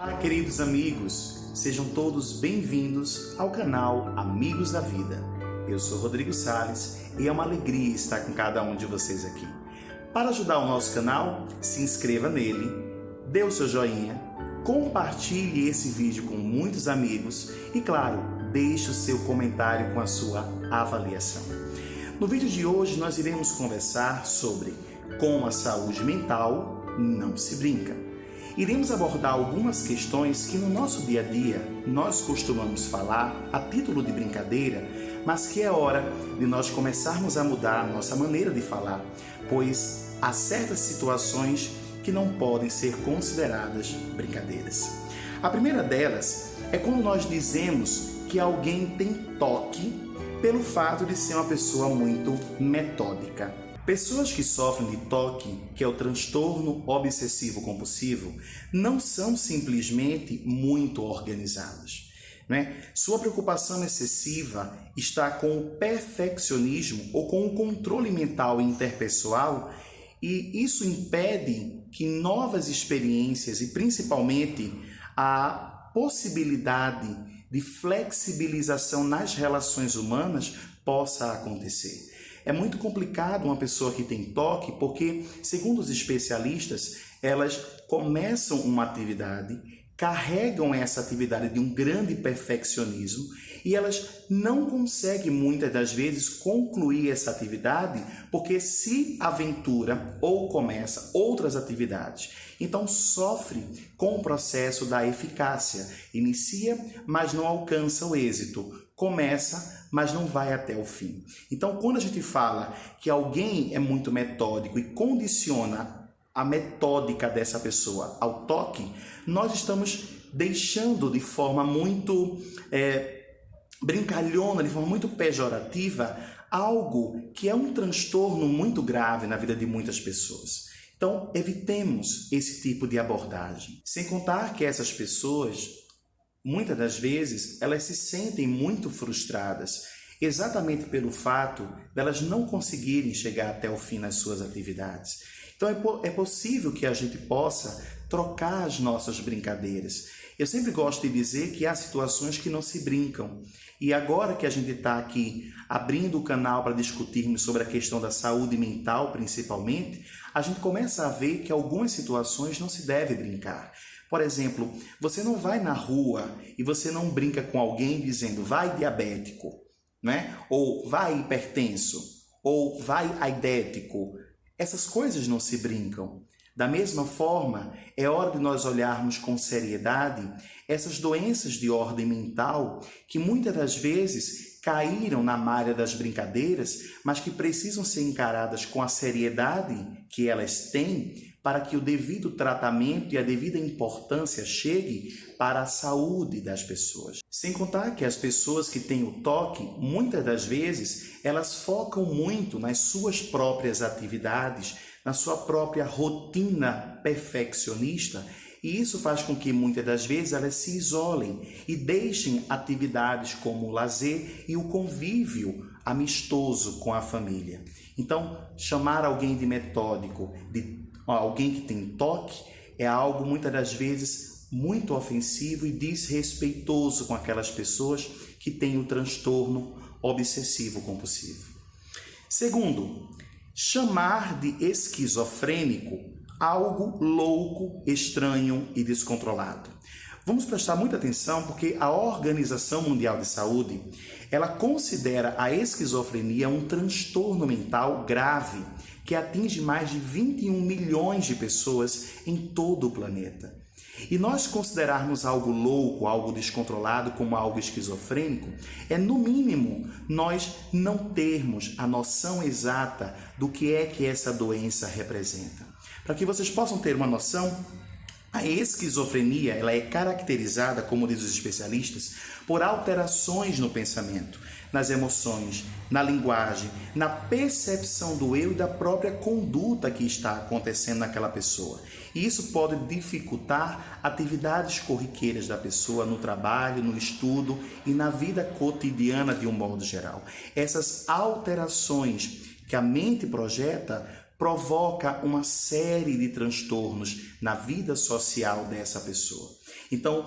Olá, queridos amigos, sejam todos bem-vindos ao canal Amigos da Vida. Eu sou Rodrigo Salles e é uma alegria estar com cada um de vocês aqui. Para ajudar o nosso canal, se inscreva nele, dê o seu joinha, compartilhe esse vídeo com muitos amigos e, claro, deixe o seu comentário com a sua avaliação. No vídeo de hoje nós iremos conversar sobre como a saúde mental não se brinca. Iremos abordar algumas questões que no nosso dia a dia nós costumamos falar a título de brincadeira, mas que é hora de nós começarmos a mudar a nossa maneira de falar, pois há certas situações que não podem ser consideradas brincadeiras. A primeira delas é quando nós dizemos que alguém tem toque pelo fato de ser uma pessoa muito metódica. Pessoas que sofrem de toque, que é o transtorno obsessivo-compulsivo, não são simplesmente muito organizadas, né? Sua preocupação excessiva está com o perfeccionismo ou com o controle mental interpessoal, e isso impede que novas experiências e principalmente a possibilidade de flexibilização nas relações humanas possa acontecer. É muito complicado uma pessoa que tem toque porque, segundo os especialistas, elas começam uma atividade, carregam essa atividade de um grande perfeccionismo e elas não conseguem muitas das vezes concluir essa atividade porque se aventura ou começa outras atividades. Então sofre com o processo da eficácia. Inicia, mas não alcança o êxito. Começa, mas não vai até o fim. Então, quando a gente fala que alguém é muito metódico e condiciona a metódica dessa pessoa ao toque, nós estamos deixando de forma muito brincalhona, de forma muito pejorativa, algo que é um transtorno muito grave na vida de muitas pessoas. Então, evitemos esse tipo de abordagem. Sem contar que essas pessoas, muitas das vezes, elas se sentem muito frustradas, exatamente pelo fato delas não conseguirem chegar até o fim nas suas atividades. Então é possível que a gente possa trocar as nossas brincadeiras. Eu sempre gosto de dizer que há situações que não se brincam. E agora que a gente está aqui abrindo o canal para discutirmos sobre a questão da saúde mental, principalmente, a gente começa a ver que algumas situações não se deve brincar. Por exemplo, você não vai na rua e você não brinca com alguém dizendo vai diabético, né? Ou vai hipertenso, ou vai aidético. Essas coisas não se brincam. Da mesma forma, é hora de nós olharmos com seriedade essas doenças de ordem mental que muitas das vezes caíram na malha das brincadeiras, mas que precisam ser encaradas com a seriedade que elas têm para que o devido tratamento e a devida importância chegue para a saúde das pessoas. Sem contar que as pessoas que têm o toque, muitas das vezes, elas focam muito nas suas próprias atividades, na sua própria rotina perfeccionista, e isso faz com que muitas das vezes elas se isolem e deixem atividades como o lazer e o convívio amistoso com a família. Então, chamar alguém de metódico, de alguém que tem toque, é algo muitas das vezes muito ofensivo e desrespeitoso com aquelas pessoas que têm o transtorno obsessivo-compulsivo. Segundo, chamar de esquizofrênico algo louco, estranho e descontrolado. Vamos prestar muita atenção porque a Organização Mundial de Saúde, ela considera a esquizofrenia um transtorno mental grave que atinge mais de 21 milhões de pessoas em todo o planeta. E nós considerarmos algo louco, algo descontrolado como algo esquizofrênico, é no mínimo nós não termos a noção exata do que é que essa doença representa. Para que vocês possam ter uma noção, a esquizofrenia ela é caracterizada, como diz os especialistas, por alterações no pensamento, nas emoções, na linguagem, na percepção do eu e da própria conduta que está acontecendo naquela pessoa. E isso pode dificultar atividades corriqueiras da pessoa no trabalho, no estudo e na vida cotidiana de um modo geral. Essas alterações que a mente projeta provoca uma série de transtornos na vida social dessa pessoa. Então,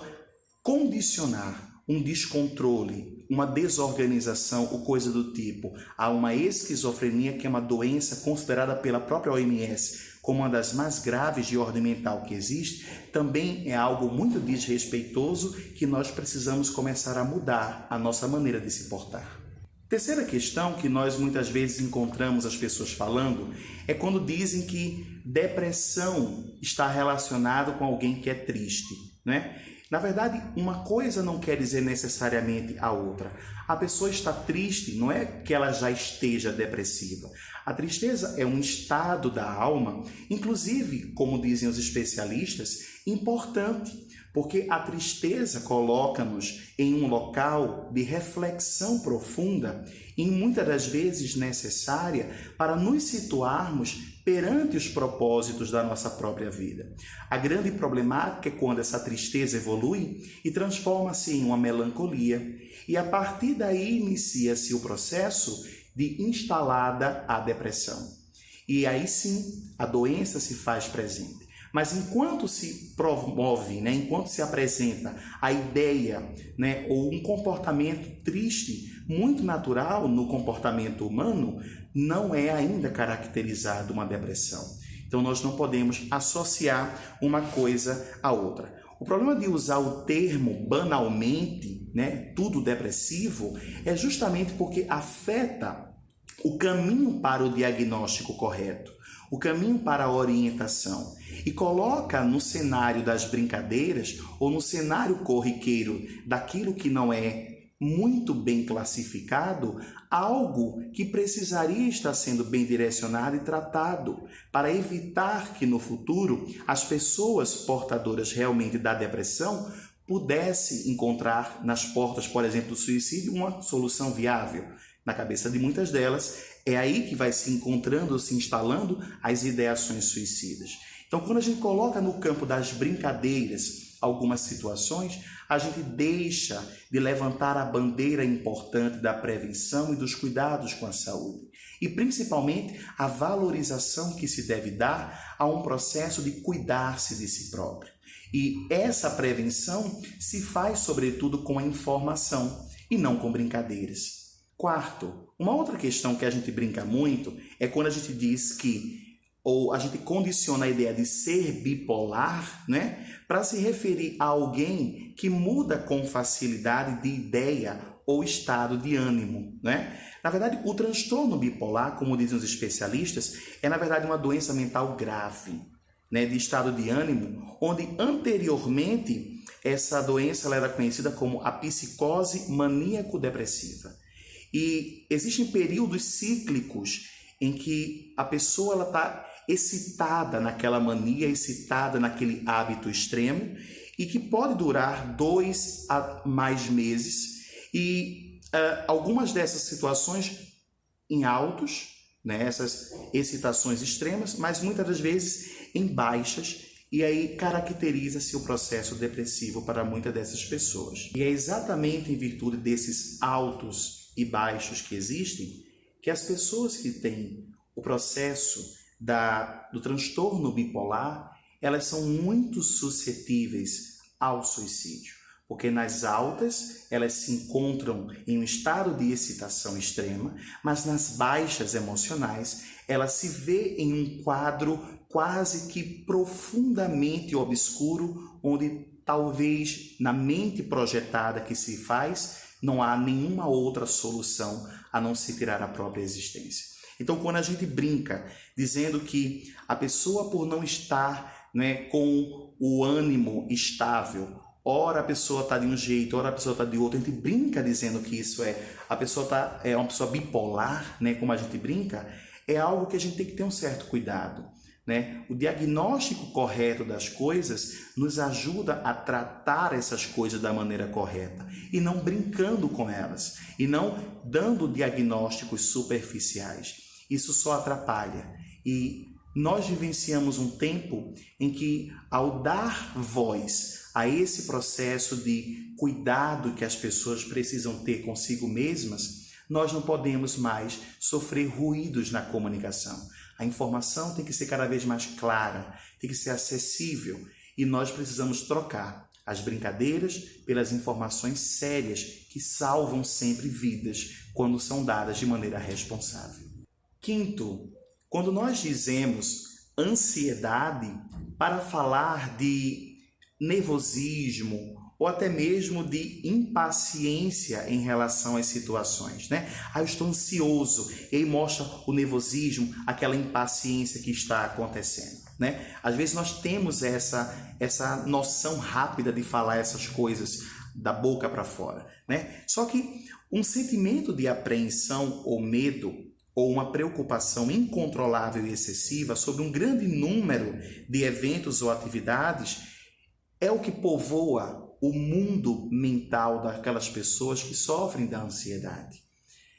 condicionar um descontrole, uma desorganização ou coisa do tipo a uma esquizofrenia, que é uma doença considerada pela própria OMS como uma das mais graves de ordem mental que existe, também é algo muito desrespeitoso que nós precisamos começar a mudar a nossa maneira de se portar. Terceira questão que nós muitas vezes encontramos as pessoas falando é quando dizem que depressão está relacionado com alguém que é triste, né? Na verdade, uma coisa não quer dizer necessariamente a outra. A pessoa está triste, não é que ela já esteja depressiva. A tristeza é um estado da alma, inclusive, como dizem os especialistas, importante, porque a tristeza coloca-nos em um local de reflexão profunda e muitas das vezes necessária para nos situarmos perante os propósitos da nossa própria vida. A grande problemática é quando essa tristeza evolui e transforma-se em uma melancolia, e a partir daí inicia-se o processo de instalada a depressão. E aí sim, a doença se faz presente. Mas enquanto se promove, enquanto se apresenta a ideia, ou um comportamento triste, muito natural no comportamento humano, não é ainda caracterizado uma depressão. Então nós não podemos associar uma coisa à outra. O problema de usar o termo banalmente, tudo depressivo, é justamente porque afeta o caminho para o diagnóstico correto, o caminho para a orientação, e coloca no cenário das brincadeiras ou no cenário corriqueiro daquilo que não é muito bem classificado, algo que precisaria estar sendo bem direcionado e tratado para evitar que no futuro as pessoas portadoras realmente da depressão pudessem encontrar nas portas, por exemplo, do suicídio, uma solução viável. Na cabeça de muitas delas, é aí que vai se encontrando, se instalando as ideações suicidas. Então, quando a gente coloca no campo das brincadeiras algumas situações, a gente deixa de levantar a bandeira importante da prevenção e dos cuidados com a saúde. E, principalmente, a valorização que se deve dar a um processo de cuidar-se de si próprio. E essa prevenção se faz, sobretudo, com a informação e não com brincadeiras. Quarto, uma outra questão que a gente brinca muito é quando a gente diz que, ou a gente condiciona a ideia de ser bipolar, para se referir a alguém que muda com facilidade de ideia ou estado de ânimo, Na verdade, o transtorno bipolar, como dizem os especialistas, é na verdade uma doença mental grave, de estado de ânimo, onde anteriormente essa doença ela era conhecida como a psicose maníaco-depressiva. E existem períodos cíclicos em que a pessoa está excitada naquela mania, excitada naquele hábito extremo, e que pode durar 2 a mais meses, e algumas dessas situações em altos, essas excitações extremas, mas muitas das vezes em baixas, e aí caracteriza-se o processo depressivo para muitas dessas pessoas. E é exatamente em virtude desses altos e baixos que existem que as pessoas que têm o processo do transtorno bipolar, elas são muito suscetíveis ao suicídio, porque nas altas elas se encontram em um estado de excitação extrema, mas nas baixas emocionais ela se vê em um quadro quase que profundamente obscuro, onde talvez na mente projetada que se faz não há nenhuma outra solução a não se tirar a própria existência. Então, quando a gente brinca dizendo que a pessoa, por não estar com o ânimo estável, ora a pessoa está de um jeito, ora a pessoa está de outro, a gente brinca dizendo que isso a pessoa é uma pessoa bipolar, como a gente brinca, é algo que a gente tem que ter um certo cuidado. O diagnóstico correto das coisas nos ajuda a tratar essas coisas da maneira correta e não brincando com elas e não dando diagnósticos superficiais. Isso só atrapalha. E nós vivenciamos um tempo em que, ao dar voz a esse processo de cuidado que as pessoas precisam ter consigo mesmas, nós não podemos mais sofrer ruídos na comunicação. A informação tem que ser cada vez mais clara, tem que ser acessível, e nós precisamos trocar as brincadeiras pelas informações sérias que salvam sempre vidas quando são dadas de maneira responsável. Quinto, quando nós dizemos ansiedade para falar de nervosismo ou até mesmo de impaciência em relação às situações, né? Eu estou ansioso, e aí mostra o nervosismo, aquela impaciência que está acontecendo, né? Às vezes nós temos essa noção rápida de falar essas coisas da boca para fora, né? Só que um sentimento de apreensão ou medo ou uma preocupação incontrolável e excessiva sobre um grande número de eventos ou atividades é o que povoa o mundo mental daquelas pessoas que sofrem da ansiedade,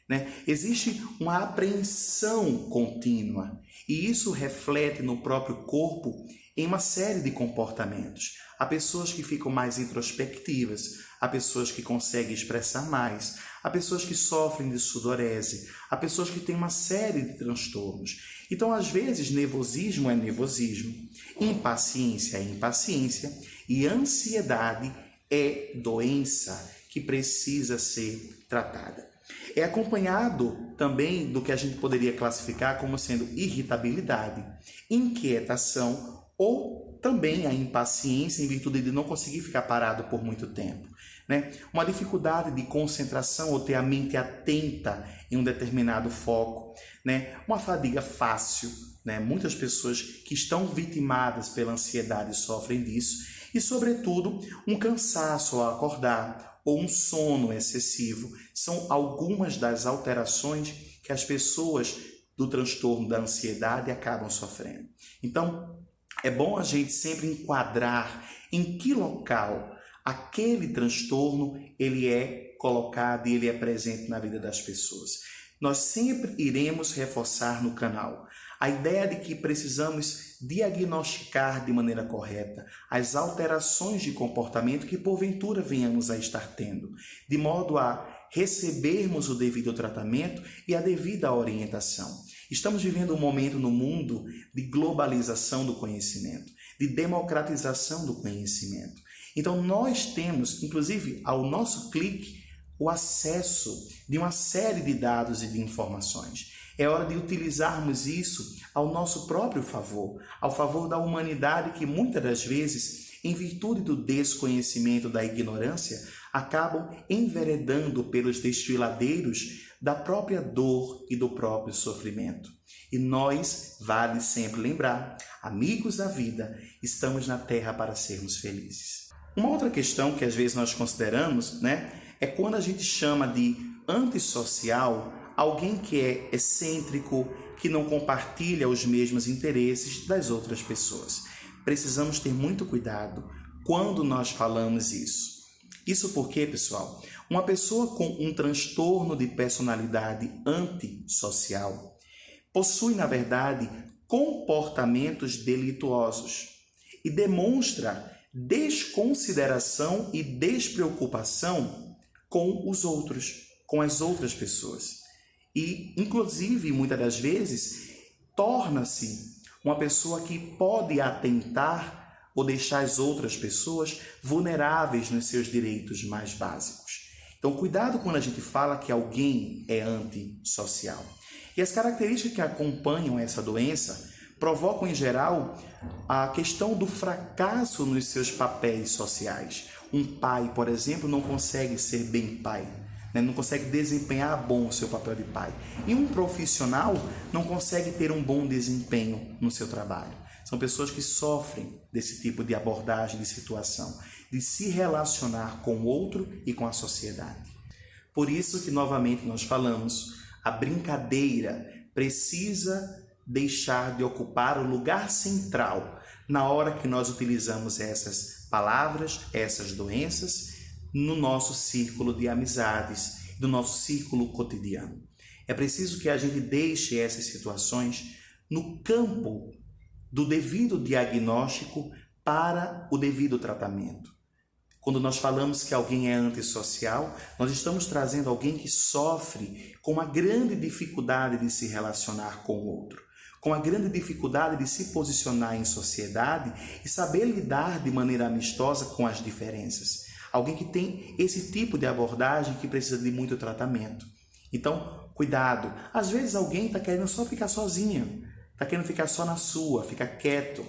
né? Existe uma apreensão contínua e isso reflete no próprio corpo em uma série de comportamentos. Há pessoas que ficam mais introspectivas, há pessoas que conseguem expressar mais, há pessoas que sofrem de sudorese, há pessoas que têm uma série de transtornos. Então, às vezes, nervosismo é nervosismo, impaciência é impaciência e ansiedade é doença que precisa ser tratada. É acompanhado também do que a gente poderia classificar como sendo irritabilidade, inquietação ou também a impaciência em virtude de não conseguir ficar parado por muito tempo, né? Uma dificuldade de concentração ou ter a mente atenta em um determinado foco, né? Uma fadiga fácil, né? Muitas pessoas que estão vitimadas pela ansiedade sofrem disso. E, sobretudo, um cansaço ao acordar ou um sono excessivo são algumas das alterações que as pessoas do transtorno da ansiedade acabam sofrendo. Então, é bom a gente sempre enquadrar em que local aquele transtorno ele é colocado e ele é presente na vida das pessoas. Nós sempre iremos reforçar no canal a ideia de que precisamos diagnosticar de maneira correta as alterações de comportamento que porventura venhamos a estar tendo, de modo a recebermos o devido tratamento e a devida orientação. Estamos vivendo um momento no mundo de globalização do conhecimento, de democratização do conhecimento. Então nós temos, inclusive, ao nosso clique, o acesso de uma série de dados e de informações. É hora de utilizarmos isso ao nosso próprio favor, ao favor da humanidade que muitas das vezes, em virtude do desconhecimento, da ignorância, acabam enveredando pelos desfiladeiros da própria dor e do próprio sofrimento. E nós, vale sempre lembrar, amigos da vida, estamos na Terra para sermos felizes. Uma outra questão que às vezes nós consideramos, né, é quando a gente chama de antissocial alguém que é excêntrico, que não compartilha os mesmos interesses das outras pessoas. Precisamos ter muito cuidado quando nós falamos isso. Isso porque, pessoal, uma pessoa com um transtorno de personalidade antissocial possui, na verdade, comportamentos delituosos e demonstra desconsideração e despreocupação com os outros, com as outras pessoas. E, inclusive, muitas das vezes, torna-se uma pessoa que pode atentar ou deixar as outras pessoas vulneráveis nos seus direitos mais básicos. Então, cuidado quando a gente fala que alguém é antissocial. E as características que acompanham essa doença provocam, em geral, a questão do fracasso nos seus papéis sociais. Um pai, por exemplo, não consegue ser bem pai, né? Não consegue desempenhar bom o seu papel de pai. E um profissional não consegue ter um bom desempenho no seu trabalho. São pessoas que sofrem desse tipo de abordagem, de situação, de se relacionar com o outro e com a sociedade. Por isso que, novamente, nós falamos, a brincadeira precisa deixar de ocupar o lugar central na hora que nós utilizamos essas palavras, essas doenças, no nosso círculo de amizades, do nosso círculo cotidiano. É preciso que a gente deixe essas situações no campo do devido diagnóstico para o devido tratamento. Quando nós falamos que alguém é antissocial, nós estamos trazendo alguém que sofre com uma grande dificuldade de se relacionar com o outro, com a grande dificuldade de se posicionar em sociedade e saber lidar de maneira amistosa com as diferenças. Alguém que tem esse tipo de abordagem que precisa de muito tratamento. Então, cuidado. Às vezes alguém está querendo só ficar sozinho, está querendo ficar só na sua, ficar quieto.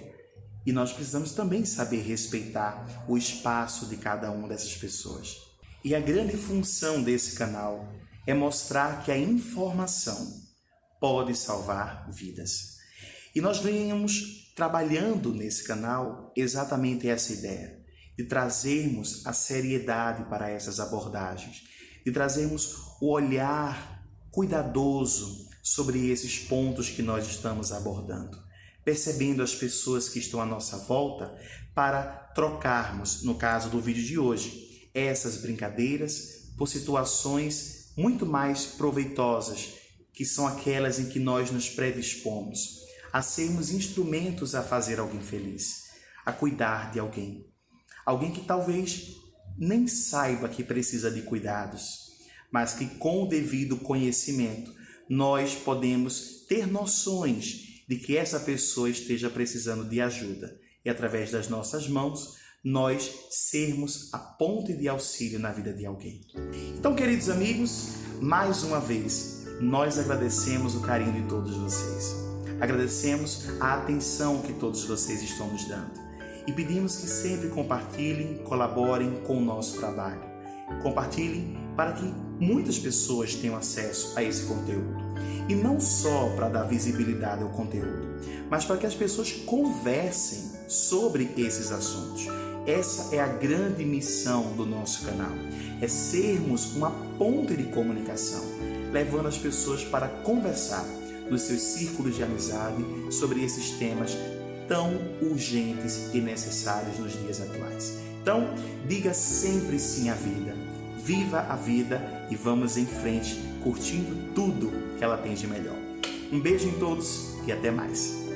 E nós precisamos também saber respeitar o espaço de cada uma dessas pessoas. E a grande função desse canal é mostrar que a informação pode salvar vidas. E nós venhamos trabalhando nesse canal exatamente essa ideia, de trazermos a seriedade para essas abordagens, de trazermos o olhar cuidadoso sobre esses pontos que nós estamos abordando, percebendo as pessoas que estão à nossa volta para trocarmos, no caso do vídeo de hoje, essas brincadeiras por situações muito mais proveitosas, que são aquelas em que nós nos predispomos a sermos instrumentos a fazer alguém feliz, a cuidar de alguém. Alguém que talvez nem saiba que precisa de cuidados, mas que com o devido conhecimento nós podemos ter noções de que essa pessoa esteja precisando de ajuda e através das nossas mãos nós sermos a ponte de auxílio na vida de alguém. Então, queridos amigos, mais uma vez nós agradecemos o carinho de todos vocês. Agradecemos a atenção que todos vocês estão nos dando e pedimos que sempre compartilhem, colaborem com o nosso trabalho. Compartilhem para que muitas pessoas tenham acesso a esse conteúdo. E não só para dar visibilidade ao conteúdo, mas para que as pessoas conversem sobre esses assuntos. Essa é a grande missão do nosso canal, é sermos uma ponte de comunicação, levando as pessoas para conversar nos seus círculos de amizade sobre esses temas tão urgentes e necessários nos dias atuais. Então, diga sempre sim à vida, viva a vida e vamos em frente, curtindo tudo que ela tem de melhor. Um beijo em todos e até mais.